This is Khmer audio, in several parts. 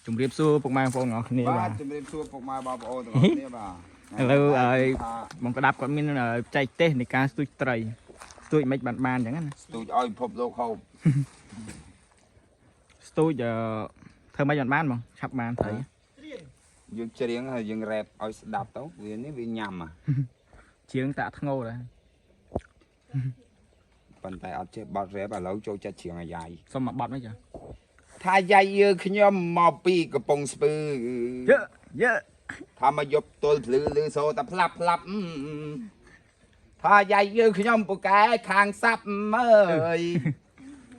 ជំរាបសួរពុកម៉ែបងប្អូនទាំងអស់គ្នាបាទ ជំរាបសួរពុកម៉ែបងប្អូនទាំងអស់គ្នាបាទ ឥឡូវឲ្យបងក្តាប់គាត់មានចែកទេសនៃការស្ទូចត្រីស្ទូចមិនបានអញ្ចឹងណា ស្ទូចឲ្យពិភពលោកហូប ស្ទូចធ្វើមិនបានហ្មងឆាប់បានត្រី យើងច្រៀងហើយយើងរ៉េបឲ្យស្ដាប់ទៅវានេះវាញ៉ាំ ជាងតាក់ធ្ងោដែរ ប៉ុន្តែអត់ចេះបត់រ៉េបឥឡូវចូលចិត្តច្រៀងអាយ៉ៃ សុំមកបត់មកចា ថាយាយយើខ្ញុំមកពីកំពង់ស្ពឺ យើ ថាមកយប់ទល់ភ្លឺលឺសូតែផ្លាប់ថាយាយយើខ្ញុំពូកែខាងសាប់អើយ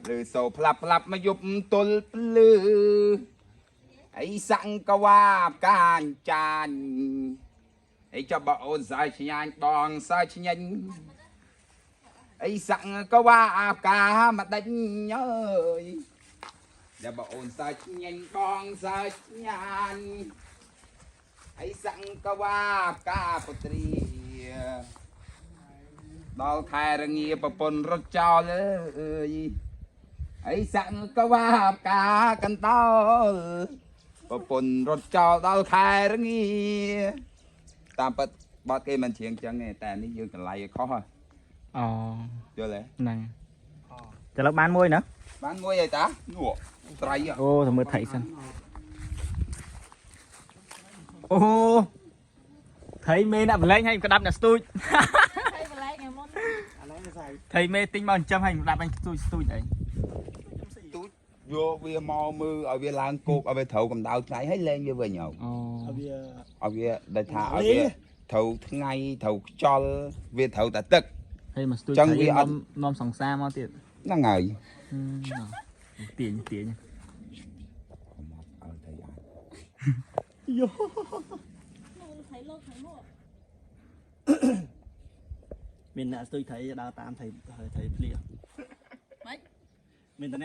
លឺសូផ្លាប់មកយប់ទល់ភ្លឺអីសង្កវាបកាញចាញ់អីចុះបើអូនសើឆ្ញាញ់បងសើឆ្ញាញ់អីសង្កវាបកាមកដេញអើយដែលបើអូនសើឆ្ញាញ់បងសើឆ្ញាញ់អីសង្កវាបកាពុត្រី ដល់ខែរងាប្រពន្ធរត់ចោលអើយអីសង្កវាបកាកន្តោលប្រពន្ធរត់ចោលដល់ខែរងាតាមពិតបត់គេមិនច្រៀងចឹងទេតែនេះយើងកន្លែងឲ្យខុសហ៎ អូ យល់ទេ ហ្នឹងតែលើបានមួយណា បានមួយហើយតានោះត្រី អូតែមើលថៃសិនអូថៃមេអ្នកបលែងឲ្យក្តាប់អ្នកស្ទូច Thấy bà lấy ngày mốt ថៃមេទិញមកចិញ្ចឹមឲ្យក្តាប់អញស្ទូចអី ទូចយកវាមកមើលឲ្យវាឡើងគោកឲ្យវាត្រូវកម្ដៅថ្ងៃហើយលែងវាវិញហ៎ អូ ឲ្យវាដែលថាឲ្យវាត្រូវថ្ងៃត្រូវខ្យល់វាត្រូវតែទឹក ហើយមកស្ទូច ចឹង ថៃ វាអត់ នាំសង្សារមកទៀត ហ្នឹងហើយ ទាញ ឲ្យទៅយ៉ាង Thấy lốt thấy mốt មានអ្នកស្ទួយត្រីដើរតាមត្រីភ្លៀង Mấy មានតែអ្នក